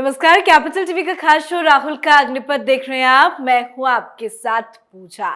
नमस्कार, capital TV का खास शो राहुल का अग्निपथ देख रहे हैं आप। मैं हूं आपके साथ पूजा।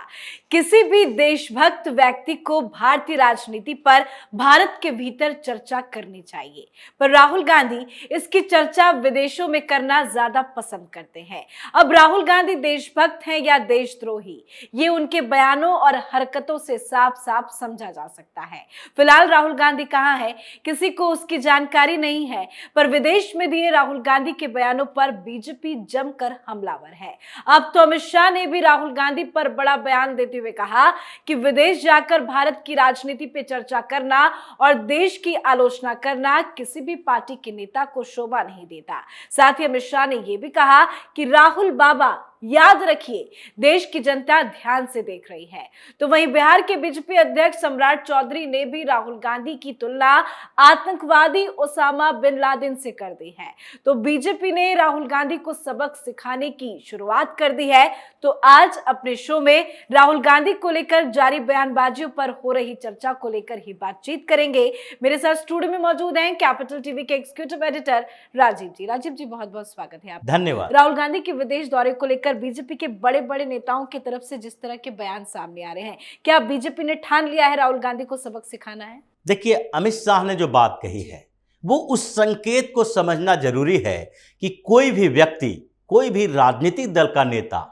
किसी भी देशभक्त व्यक्ति को भारतीय राजनीति पर भारत के भीतर चर्चा करनी चाहिए, पर राहुल गांधी इसकी चर्चा विदेशों में करना ज्यादा पसंद करते हैं। अब राहुल गांधी देशभक्त हैं या देशद्रोही, ये उनके बयानों और हरकतों से साफ साफ समझा जा सकता है। फिलहाल राहुल गांधी कहाँ है, किसी को उसकी जानकारी नहीं है, पर विदेश में दिए राहुल गांधी के बयानों पर बीजेपी जमकर हमलावर है। अब तो अमित शाह ने भी राहुल गांधी पर बड़ा बयान देते हुए कहा कि विदेश जाकर भारत की राजनीति पे चर्चा करना और देश की आलोचना करना किसी भी पार्टी के नेता को शोभा नहीं देता। साथ ही अमित शाह ने यह भी कहा कि राहुल बाबा याद रखिए, देश की जनता ध्यान से देख रही है। तो वहीं बिहार के बीजेपी अध्यक्ष सम्राट चौधरी ने भी राहुल गांधी की तुलना आतंकवादी ओसामा बिन लादेन से कर दी है। तो बीजेपी ने राहुल गांधी को सबक सिखाने की शुरुआत कर दी है। तो आज अपने शो में राहुल गांधी को लेकर जारी बयानबाजियों पर हो रही चर्चा को लेकर ही बातचीत करेंगे। मेरे साथ स्टूडियो में मौजूद हैं कैपिटल टीवी के एग्जीक्यूटिव एडिटर राजीव जी। राजीव जी, बहुत बहुत स्वागत है आपका। धन्यवाद। राहुल गांधी के विदेश दौरे को लेकर बीजेपी के बड़े बड़े नेताओं की तरफ से जिस तरह के बयान सामने आ रहे हैं, क्या बीजेपी ने ठान लिया है राहुल गांधी को सबक सिखाना है? देखिए, अमित शाह ने जो बात कही है वो उस संकेत को समझना जरूरी है कि कोई भी व्यक्ति, कोई भी राजनीतिक दल का नेता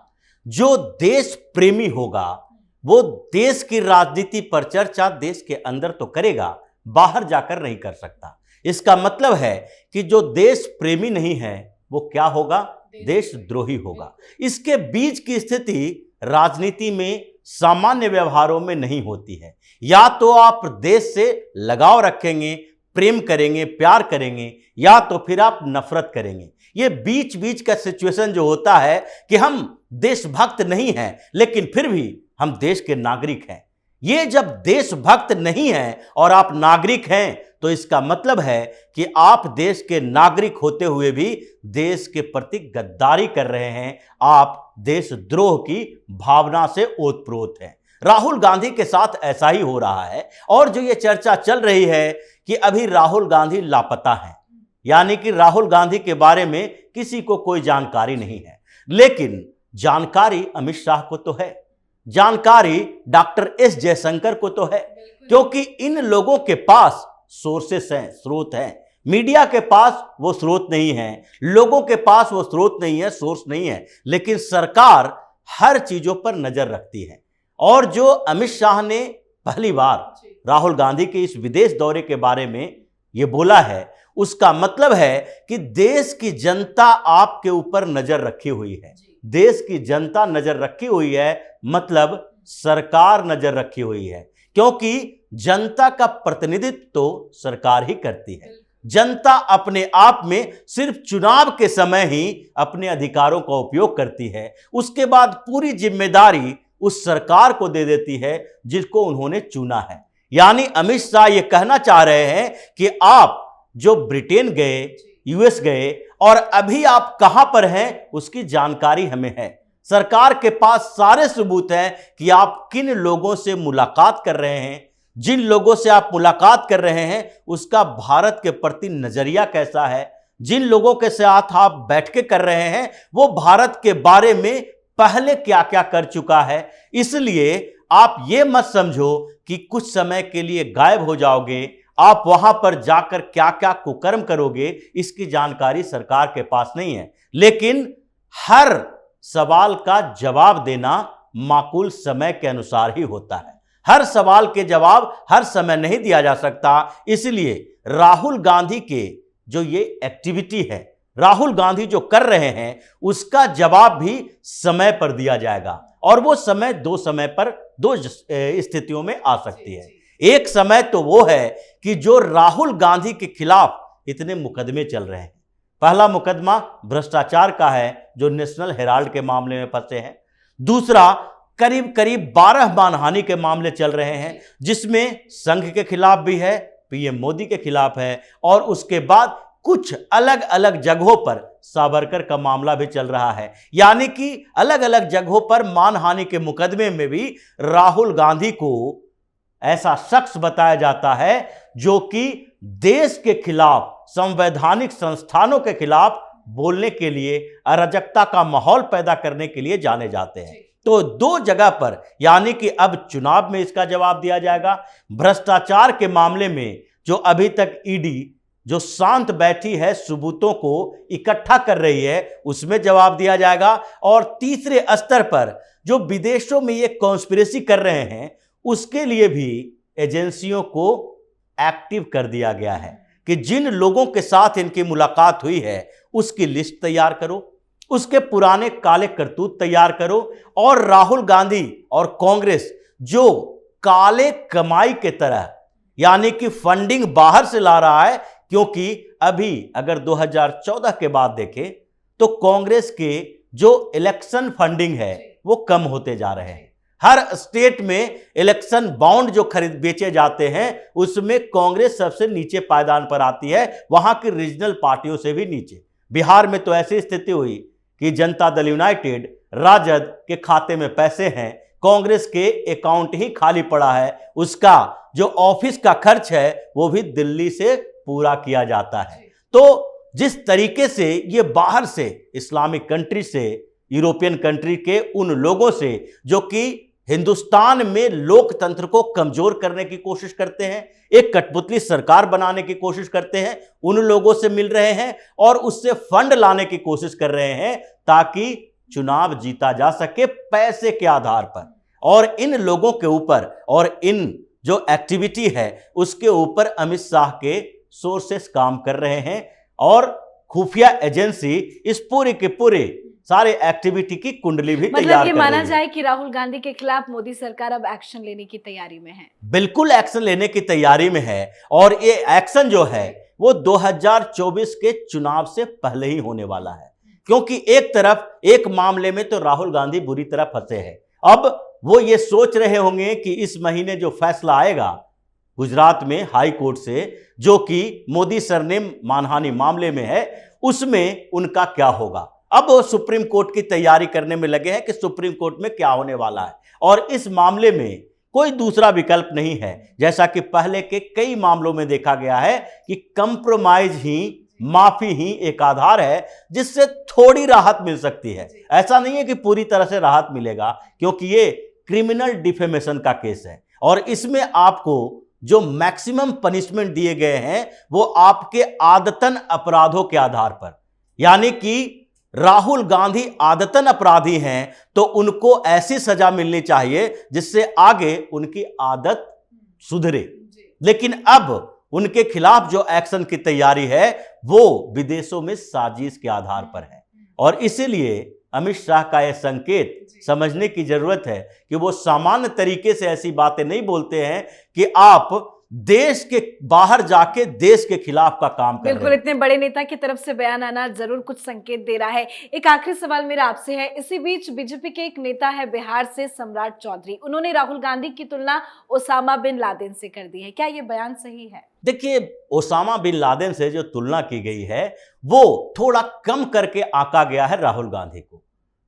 जो देश प्रेमी होगा वो देश की राजनीति पर चर्चा देश के अंदर तो करेगा, बाहर जाकर नहीं कर सकता। इसका मतलब है कि जो देश प्रेमी नहीं है वो क्या होगा? देशद्रोही होगा। इसके बीच की स्थिति राजनीति में सामान्य व्यवहारों में नहीं होती है। या तो आप देश से लगाव रखेंगे, प्रेम करेंगे, प्यार करेंगे, या तो फिर आप नफरत करेंगे। ये बीच बीच का सिचुएशन जो होता है कि हम देशभक्त नहीं हैं लेकिन फिर भी हम देश के नागरिक हैं, ये जब देशभक्त नहीं है और आप नागरिक हैं तो इसका मतलब है कि आप देश के नागरिक होते हुए भी देश के प्रति गद्दारी कर रहे हैं। आप देशद्रोह की भावना से ओतप्रोत हैं। राहुल गांधी के साथ ऐसा ही हो रहा है। और जो ये चर्चा चल रही है कि अभी राहुल गांधी लापता हैं, यानी कि राहुल गांधी के बारे में किसी को कोई जानकारी नहीं है, लेकिन जानकारी अमित शाह को तो है, जानकारी डॉक्टर एस जयशंकर को तो है, क्योंकि इन लोगों के पास सोर्सेस हैं, स्रोत हैं। मीडिया के पास वो स्रोत नहीं है, लोगों के पास वो स्रोत नहीं है, सोर्स नहीं है, लेकिन सरकार हर चीजों पर नजर रखती है। और जो अमित शाह ने पहली बार राहुल गांधी के इस विदेश दौरे के बारे में ये बोला है, उसका मतलब है कि देश की जनता आपके ऊपर नजर रखी हुई है। देश की जनता नजर रखी हुई है मतलब सरकार नजर रखी हुई है, क्योंकि जनता का प्रतिनिधित्व तो सरकार ही करती है। जनता अपने आप में सिर्फ चुनाव के समय ही अपने अधिकारों का उपयोग करती है, उसके बाद पूरी जिम्मेदारी उस सरकार को दे देती है जिसको उन्होंने चुना है। यानी अमित शाह ये कहना चाह रहे हैं कि आप जो ब्रिटेन गए, यूएस गए और अभी आप कहां पर हैं उसकी जानकारी हमें है। सरकार के पास सारे सबूत हैं कि आप किन लोगों से मुलाकात कर रहे हैं, जिन लोगों से आप मुलाकात कर रहे हैं उसका भारत के प्रति नजरिया कैसा है, जिन लोगों के साथ आप बैठ के कर रहे हैं वो भारत के बारे में पहले क्या क्या कर चुका है। इसलिए आप ये मत समझो कि कुछ समय के लिए गायब हो जाओगे, आप वहां पर जाकर क्या क्या कुकर्म करोगे, इसकी जानकारी सरकार के पास नहीं है। लेकिन हर सवाल का जवाब देना माकूल समय के अनुसार ही होता है। हर सवाल के जवाब हर समय नहीं दिया जा सकता। इसलिए राहुल गांधी के जो ये एक्टिविटी है, राहुल गांधी जो कर रहे हैं उसका जवाब भी समय पर दिया जाएगा। और वो समय दो स्थितियों में आ सकती है। एक समय तो वो है कि जो राहुल गांधी के खिलाफ इतने मुकदमे चल रहे हैं। पहला मुकदमा भ्रष्टाचार का है जो नेशनल हेराल्ड के मामले में फंसे हैं। दूसरा करीब 12 मानहानि के मामले चल रहे हैं, जिसमें संघ के खिलाफ भी है, पीएम मोदी के खिलाफ है, और उसके बाद कुछ अलग अलग जगहों पर सावरकर का मामला भी चल रहा है। यानी कि अलग अलग जगहों पर मानहानि के मुकदमे में भी राहुल गांधी को ऐसा शख्स बताया जाता है जो कि देश के खिलाफ, संवैधानिक संस्थानों के खिलाफ बोलने के लिए, अराजकता का माहौल पैदा करने के लिए जाने जाते हैं। तो दो जगह पर, यानी कि अब चुनाव में इसका जवाब दिया जाएगा, भ्रष्टाचार के मामले में जो अभी तक ईडी जो शांत बैठी है, सबूतों को इकट्ठा कर रही है, उसमें जवाब दिया जाएगा। और तीसरे स्तर पर जो विदेशों में ये कॉन्स्पिरेसी कर रहे हैं, उसके लिए भी एजेंसियों को एक्टिव कर दिया गया है कि जिन लोगों के साथ इनकी मुलाकात हुई है उसकी लिस्ट तैयार करो, उसके पुराने काले करतूत तैयार करो। और राहुल गांधी और कांग्रेस जो काले कमाई के तरह, यानी कि फंडिंग बाहर से ला रहा है, क्योंकि अभी अगर 2014 के बाद देखें तो कांग्रेस के जो इलेक्शन फंडिंग है वो कम होते जा रहे हैं। हर स्टेट में इलेक्शन बॉन्ड जो खरीद बेचे जाते हैं उसमें कांग्रेस सबसे नीचे पायदान पर आती है, वहां की रीजनल पार्टियों से भी नीचे। बिहार में तो ऐसी स्थिति हुई कि जनता दल यूनाइटेड, राजद के खाते में पैसे हैं, कांग्रेस के अकाउंट ही खाली पड़ा है, उसका जो ऑफिस का खर्च है वो भी दिल्ली से पूरा किया जाता है। तो जिस तरीके से ये बाहर से, इस्लामिक कंट्री से, यूरोपियन कंट्री के उन लोगों से जो कि हिंदुस्तान में लोकतंत्र को कमजोर करने की कोशिश करते हैं, एक कठपुतली सरकार बनाने की कोशिश करते हैं, उन लोगों से मिल रहे हैं और उससे फंड लाने की कोशिश कर रहे हैं ताकि चुनाव जीता जा सके पैसे के आधार पर। और इन लोगों के ऊपर और इन जो एक्टिविटी है उसके ऊपर अमित शाह के सोर्सेस काम कर रहे हैं और खुफिया एजेंसी इस पूरे के पूरे सारे एक्टिविटी की कुंडली भी तैयार कर रही है। मतलब ये माना जाए कि राहुल गांधी के खिलाफ मोदी सरकार अब एक्शन लेने की तैयारी में है। बिल्कुल एक्शन लेने की तैयारी में है और ये एक्शन जो है वो 2024 के चुनाव से पहले ही होने वाला है, क्योंकि एक तरफ एक मामले में तो राहुल गांधी बुरी तरह फंसे हैं। अब वो ये सोच रहे होंगे कि इस महीने जो फैसला आएगा गुजरात में हाई कोर्ट से, जो कि मोदी सरनेम मानहानि मामले में है, उसमें उनका क्या होगा। अब वो सुप्रीम कोर्ट की तैयारी करने में लगे हैं कि सुप्रीम कोर्ट में क्या होने वाला है। और इस मामले में कोई दूसरा विकल्प नहीं है, जैसा कि पहले के कई मामलों में देखा गया है कि कंप्रोमाइज ही, माफी ही एक आधार है जिससे थोड़ी राहत मिल सकती है। ऐसा नहीं है कि पूरी तरह से राहत मिलेगा, क्योंकि ये क्रिमिनल डिफेमेशन का केस है और इसमें आपको जो मैक्सिमम पनिशमेंट दिए गए हैं वो आपके आदतन अपराधों के आधार पर, यानी कि राहुल गांधी आदतन अपराधी हैं तो उनको ऐसी सजा मिलनी चाहिए जिससे आगे उनकी आदत सुधरे। लेकिन अब उनके खिलाफ जो एक्शन की तैयारी है वो विदेशों में साजिश के आधार पर है और इसीलिए अमित शाह का यह संकेत समझने की जरूरत है कि वो सामान्य तरीके से ऐसी बातें नहीं बोलते हैं कि आप देश के बाहर जाके देश के खिलाफ का काम कर रहे हैं। बिल्कुल, इतने बड़े नेता की तरफ से बयान आना जरूर कुछ संकेत दे रहा है। एक आखिरी सवाल मेरा आपसे है, इसी बीच बीजेपी के एक नेता है बिहार से, सम्राट चौधरी, उन्होंने राहुल गांधी की तुलना ओसामा बिन लादेन से कर दी है, क्या ये बयान सही है? देखिए, ओसामा बिन लादेन से जो तुलना की गई है वो थोड़ा कम करके आंका गया है राहुल गांधी को,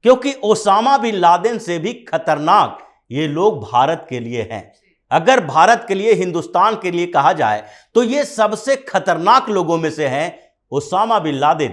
क्योंकि ओसामा बिन लादेन से भी खतरनाक ये लोग भारत के लिए हैं। अगर भारत के लिए, हिंदुस्तान के लिए कहा जाए तो ये सबसे खतरनाक लोगों में से हैं। ओसामा बिन लादेन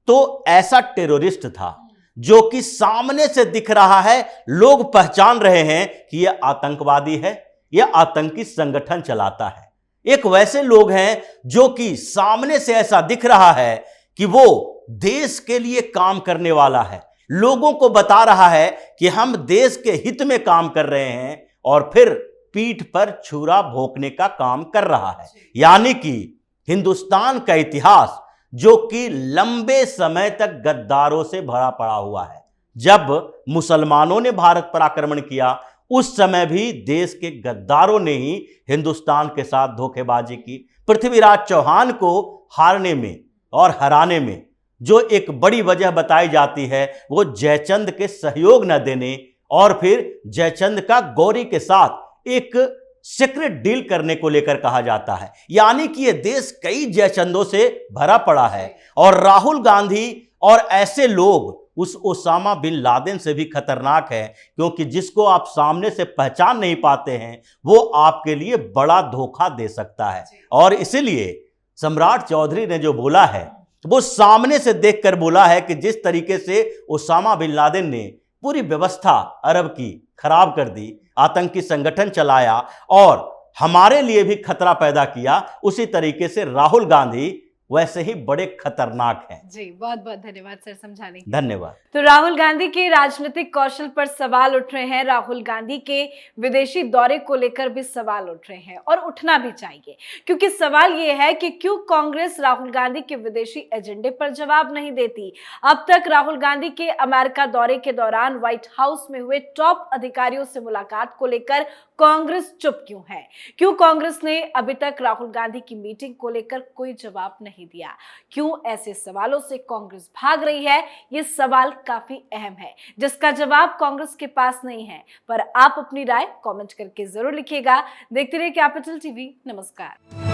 तो ऐसा टेररिस्ट था जो कि सामने से दिख रहा है, लोग पहचान रहे हैं कि यह आतंकवादी है, यह आतंकी संगठन चलाता है। एक वैसे लोग हैं जो कि सामने से ऐसा दिख रहा है कि वो देश के लिए काम करने वाला है, लोगों को बता रहा है कि हम देश के हित में काम कर रहे हैं और फिर पीठ पर छुरा भोंकने का काम कर रहा है। यानी कि हिंदुस्तान का इतिहास जो कि लंबे समय तक गद्दारों से भरा पड़ा हुआ है। जब मुसलमानों ने भारत पर आक्रमण किया उस समय भी देश के गद्दारों ने ही हिंदुस्तान के साथ धोखेबाजी की। पृथ्वीराज चौहान को हारने में और हराने में जो एक बड़ी वजह बताई जाती है वो जयचंद के सहयोग न देने और फिर जयचंद का गौरी के साथ एक सीक्रेट डील करने को लेकर कहा जाता है। यानी कि यह देश कई जयचंदों से भरा पड़ा है और राहुल गांधी और ऐसे लोग उस ओसामा बिन लादेन से भी खतरनाक है, क्योंकि जिसको आप सामने से पहचान नहीं पाते हैं वो आपके लिए बड़ा धोखा दे सकता है। और इसलिए सम्राट चौधरी ने जो बोला है वो सामने से देखकर बोला है कि जिस तरीके से ओसामा बिन लादेन ने पूरी व्यवस्था अरब की खराब कर दी, आतंकी संगठन चलाया और हमारे लिए भी खतरा पैदा किया, उसी तरीके से राहुल गांधी वैसे ही बड़े खतरनाक हैं। जी, बहुत बहुत धन्यवाद सर समझाने के लिए। धन्यवाद। तो राहुल गांधी के राजनीतिक कौशल पर सवाल उठ रहे हैं, राहुल गांधी के विदेशी दौरे को लेकर भी सवाल उठ रहे हैं और उठना भी चाहिए, क्योंकि सवाल यह है कि क्यों कांग्रेस राहुल गांधी के विदेशी एजेंडे पर जवाब नहीं देती। अब तक राहुल गांधी के अमेरिका दौरे के दौरान व्हाइट हाउस में हुए टॉप अधिकारियों से मुलाकात को लेकर कांग्रेस चुप क्यों है? क्यों कांग्रेस ने अभी तक राहुल गांधी की मीटिंग को लेकर कोई जवाब नहीं दिया? क्यों ऐसे सवालों से कांग्रेस भाग रही है? ये सवाल काफी अहम है, जिसका जवाब कांग्रेस के पास नहीं है। पर आप अपनी राय कमेंट करके जरूर लिखिएगा। देखते रहिए कैपिटल टीवी। नमस्कार।